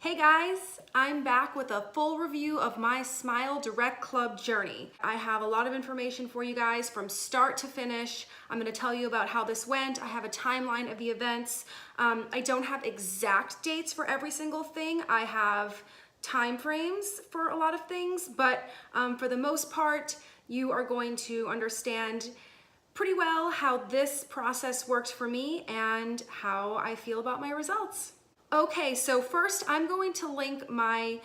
Hey guys, I'm back with a full review of my Smile Direct Club journey. I have a lot of information for you guys from start to finish. I'm going to tell you about how this went. I have a timeline of the events. I don't have exact dates for every single thing. I have time frames for a lot of things, but for the most part, you are going to understand pretty well how this process worked for me and how I feel about my results. Okay, so first I'm going to link my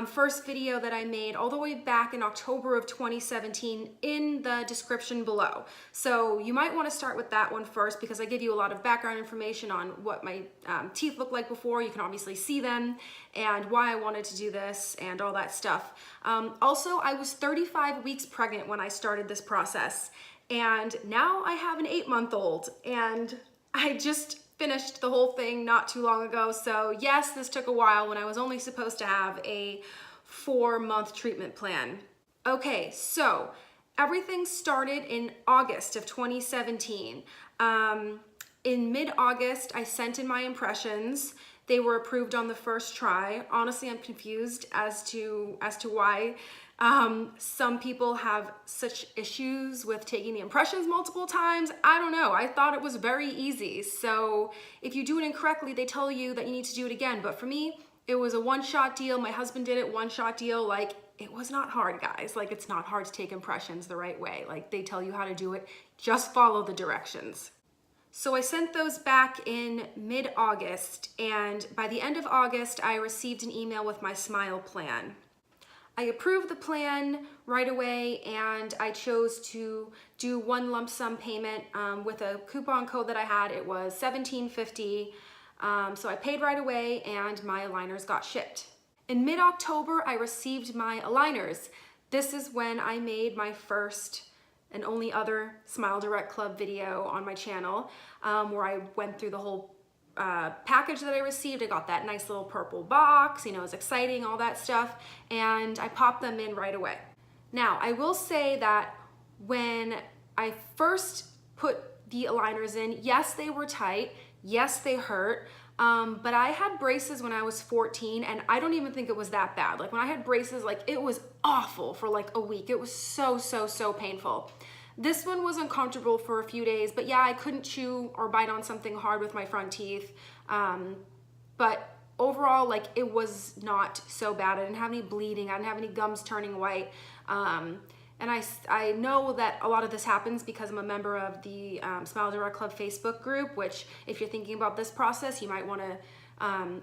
first video that I made all the way back in October of 2017 in the description below. So you might want to start with that one first because I give you a lot of background information on what my teeth looked like before. You can obviously see them and why I wanted to do this and all that stuff. Also, I was 35 weeks pregnant when I started this process, and now I have an 8-month-old, and I just finished the whole thing not too long ago. So yes, this took a while when I was only supposed to have a 4-month treatment plan. Okay, so everything started in August of 2017. In mid-August, I sent in my impressions. They were approved on the first try. Honestly, I'm confused as to why some people have such issues with taking the impressions multiple times. I don't know. I thought it was very easy. So if you do it incorrectly, they tell you that you need to do it again. But for me, it was a one-shot deal. My husband did it, one-shot deal. Like, it was not hard, guys. Like, it's not hard to take impressions the right way. Like, they tell you how to do it. Just follow the directions. So I sent those back in mid-August, and by the end of August, I received an email with my Smile plan. I approved the plan right away, and I chose to do one lump sum payment with a coupon code that I had. It was $17.50, so I paid right away, and my aligners got shipped. In mid-October, I received my aligners. This is when I made my first and only other Smile Direct Club video on my channel, where I went through the whole package that I received. I got that nice little purple box, you know, it was exciting, all that stuff, and I popped them in right away. Now, I will say that when I first put the aligners in, yes, they were tight, yes, they hurt, but I had braces when I was 14, and I don't even think it was that bad. Like, when I had braces, like, it was awful for like a week. It was so painful. This one was uncomfortable for a few days, but yeah, I couldn't chew or bite on something hard with my front teeth. But overall, like, it was not so bad. I didn't have any bleeding. I didn't have any gums turning white. And I know that a lot of this happens because I'm a member of the Smile Direct Club Facebook group, which if you're thinking about this process, you might want to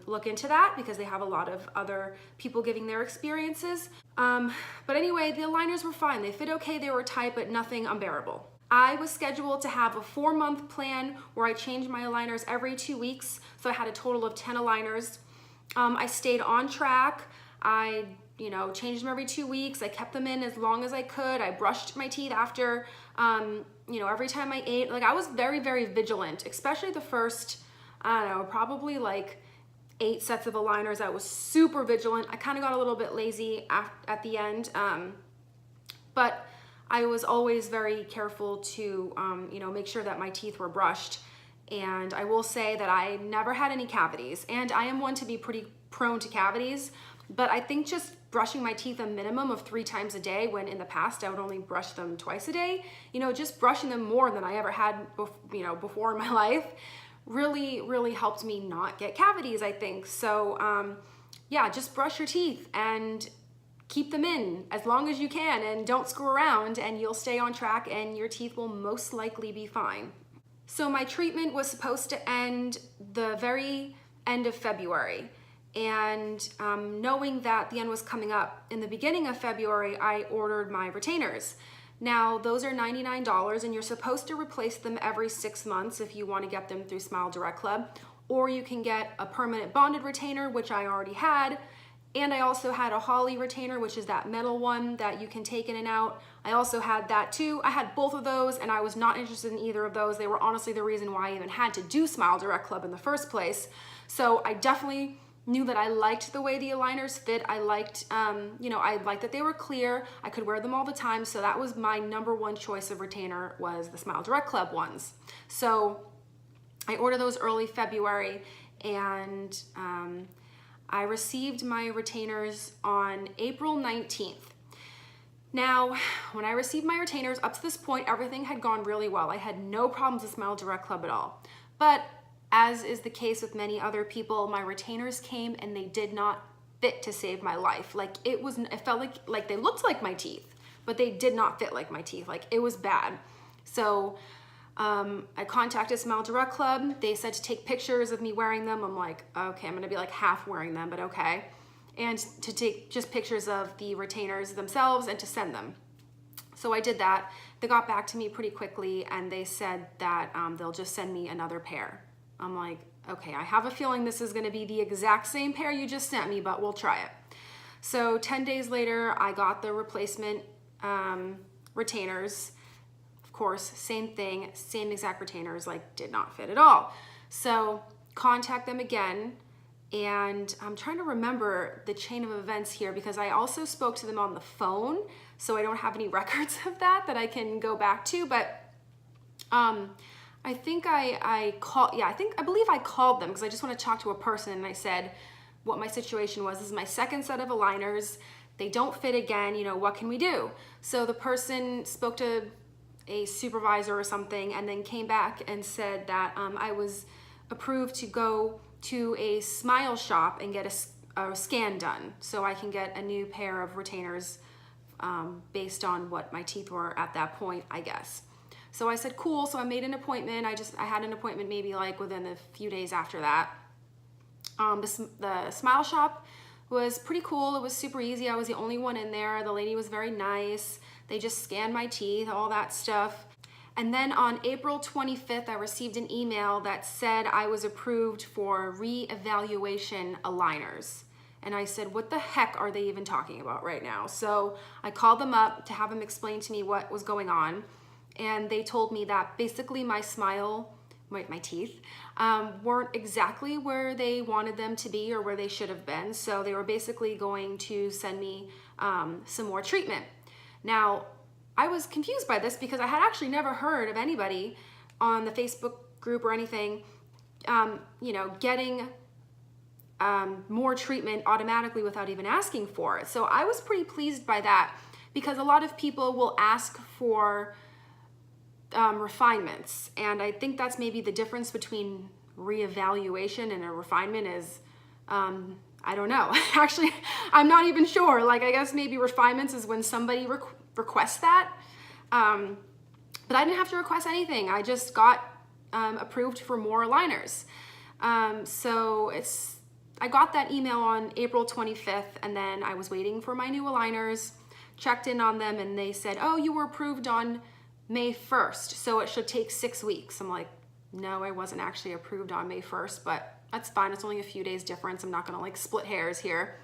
look into that because they have a lot of other people giving their experiences. But anyway, the aligners were fine. They fit okay, they were tight, but nothing unbearable. I was scheduled to have a 4-month plan where I changed my aligners every 2 weeks. So I had a total of 10 aligners. I stayed on track. I changed them every 2 weeks. I kept them in as long as I could. I brushed my teeth after, every time I ate. Like, I was very vigilant, especially the first, I don't know, probably like 8 sets of aligners. I was super vigilant. I kind of got a little bit lazy at the end, but I was always very careful to, make sure that my teeth were brushed. And I will say that I never had any cavities, and I am one to be pretty prone to cavities, but I think just brushing my teeth a minimum of 3 times a day, when in the past I would only brush them twice a day, just brushing them more than I ever had, before in my life, really helped me not get cavities, I think. So yeah, just brush your teeth and keep them in as long as you can, and don't screw around, and you'll stay on track and your teeth will most likely be fine. So my treatment was supposed to end the very end of February, and knowing that the end was coming up in the beginning of February, I ordered my retainers. Now, those are $99, and you're supposed to replace them every 6 months if you want to get them through Smile Direct Club, or you can get a permanent bonded retainer, which I already had, and I also had a Holly retainer, which is that metal one that you can take in and out. I also had that too. I had both of those, and I was not interested in either of those. They were honestly the reason why I even had to do Smile Direct Club in the first place. So I definitely knew that I liked the way the aligners fit. I liked, I liked that they were clear. I could wear them all the time. So that was my #1 choice of retainer, was the Smile Direct Club ones. So I ordered those early February, and I I received my retainers on April 19th. Now, when I received my retainers, up to this point, everything had gone really well. I had no problems with Smile Direct Club at all. But as is the case with many other people, my retainers came and they did not fit to save my life. Like it felt like they looked like my teeth, but they did not fit like my teeth. Like it was bad. So I contacted Smile Direct Club. They said to take pictures of me wearing them. I'm like, okay, I'm gonna be like half wearing them, but okay. And to take just pictures of the retainers themselves and to send them. So I did that. They got back to me pretty quickly and they said that they'll just send me another pair. I'm like, okay, I have a feeling this is gonna be the exact same pair you just sent me, but we'll try it. So 10 days later, I got the replacement retainers. Of course, same thing, same exact retainers, like did not fit at all. So contact them again. And I'm trying to remember the chain of events here because I also spoke to them on the phone, so I don't have any records of that I can go back to. But I think I believe I called them because I just want to talk to a person and I said what my situation was. This is my second set of aligners. They don't fit again. You know, what can we do? So the person spoke to a supervisor or something and then came back and said that I was approved to go to a Smile shop and get a scan done so I can get a new pair of retainers based on what my teeth were at that point, I guess. So I said, cool. So I made an appointment. I had an appointment maybe like within a few days after that. The Smile shop was pretty cool. It was super easy. I was the only one in there. The lady was very nice. They just scanned my teeth, all that stuff. And then on April 25th, I received an email that said I was approved for re-evaluation aligners. And I said, what the heck are they even talking about right now? So I called them up to have them explain to me what was going on. And they told me that basically my teeth weren't exactly where they wanted them to be or where they should have been. So they were basically going to send me some more treatment. Now, I was confused by this because I had actually never heard of anybody on the Facebook group or anything, getting more treatment automatically without even asking for it. So I was pretty pleased by that because a lot of people will ask for refinements. And I think that's maybe the difference between reevaluation and a refinement is, I don't know. Actually, I'm not even sure. Like, I guess maybe refinements is when somebody request that, but I didn't have to request anything. I just got approved for more aligners. So I got that email on April 25th, and then I was waiting for my new aligners, checked in on them, and they said, oh, you were approved on May 1st, so it should take 6 weeks. I'm like, no, I wasn't actually approved on May 1st, but that's fine. It's only a few days difference. I'm not gonna like split hairs here.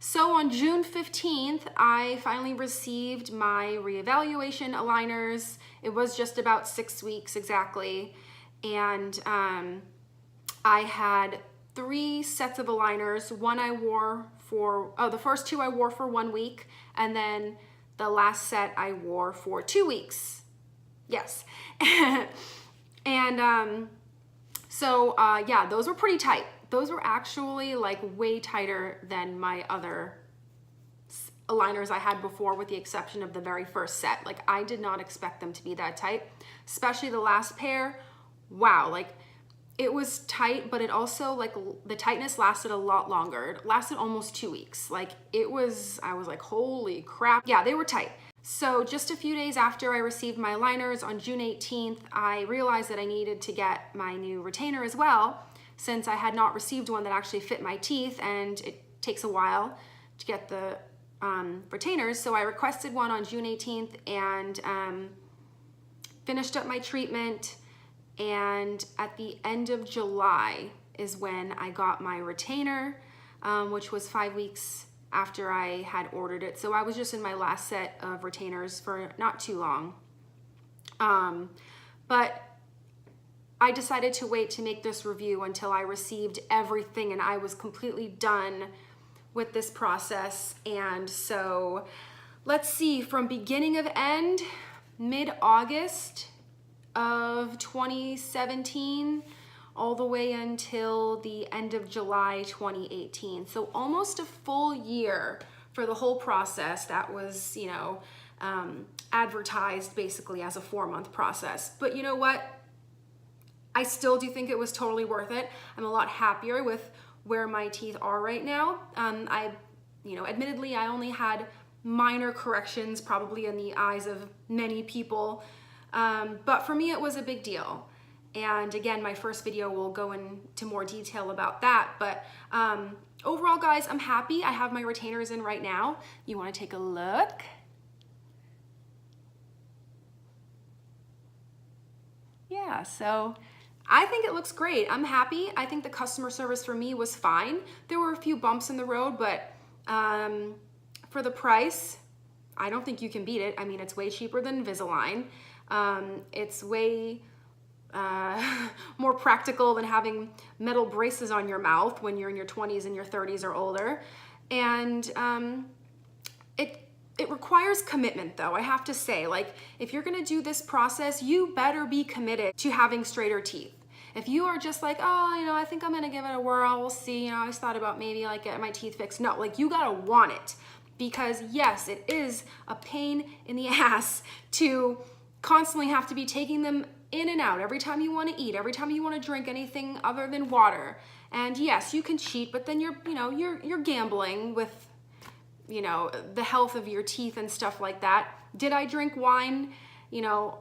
So on June 15th, I finally received my reevaluation aligners. It was just about 6 weeks exactly. And I had 3 sets of aligners. One I wore for, the first 2 I wore for 1 week. And then the last set I wore for 2 weeks. Yes. And yeah, those were pretty tight. Those were actually like way tighter than my other aligners I had before, with the exception of the very first set. Like, I did not expect them to be that tight, especially the last pair. Wow, like it was tight, but it also, like, the tightness lasted a lot longer. It lasted almost 2 weeks. Like, I was like, holy crap. Yeah, they were tight. So just a few days after I received my aligners on June 18th, I realized that I needed to get my new retainer as well, since I had not received one that actually fit my teeth, and it takes a while to get the retainers. So I requested one on June 18th and finished up my treatment. And at the end of July is when I got my retainer, which was 5 weeks after I had ordered it. So I was just in my last set of retainers for not too long. But I decided to wait to make this review until I received everything and I was completely done with this process. And so let's see, from beginning of end, mid-August of 2017 all the way until the end of July 2018. So almost a full year for the whole process that was, you know, advertised basically as a 4-month process. But you know what? I still do think it was totally worth it. I'm a lot happier with where my teeth are right now. You know, admittedly, I only had minor corrections probably in the eyes of many people, but for me it was a big deal. And again, my first video will go into more detail about that, but overall guys, I'm happy. I have my retainers in right now. You want to take a look? Yeah, so I think it looks great. I'm happy. I think the customer service for me was fine. There were a few bumps in the road, but for the price, I don't think you can beat it. I mean, it's way cheaper than Invisalign. It's way more practical than having metal braces on your mouth when you're in your 20s and your 30s or older. And it requires commitment though, I have to say. Like, if you're gonna do this process, you better be committed to having straighter teeth. If you are just like, oh, you know, I think I'm gonna give it a whirl, we'll see, you know, I always thought about maybe like getting my teeth fixed. No, like you gotta want it. Because yes, it is a pain in the ass to constantly have to be taking them in and out every time you want to eat, every time you want to drink anything other than water. And yes, you can cheat, but then you're gambling with, you know, the health of your teeth and stuff like that. Did I drink wine, you know,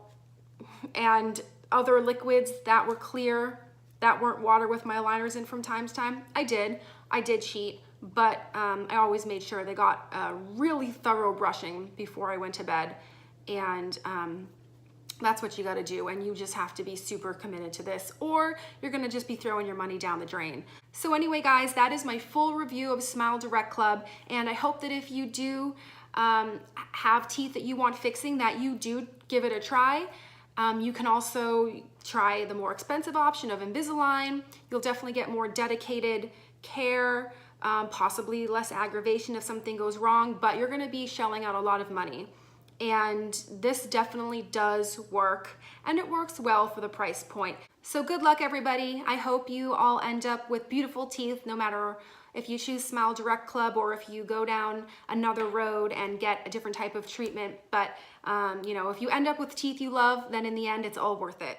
and other liquids that were clear, that weren't water with my aligners in from time to time? I did cheat, but I always made sure they got a really thorough brushing before I went to bed. And that's what you got to do, and you just have to be super committed to this, or you're going to just be throwing your money down the drain. So anyway guys, that is my full review of Smile Direct Club, and I hope that if you do have teeth that you want fixing, that you do give it a try. You can also try the more expensive option of Invisalign. You'll definitely get more dedicated care, possibly less aggravation if something goes wrong, but you're going to be shelling out a lot of money. And this definitely does work, and it works well for the price point. So good luck everybody. I hope you all end up with beautiful teeth, no matter if you choose Smile Direct Club or if you go down another road and get a different type of treatment. But you know, if you end up with teeth you love, then in the end it's all worth it.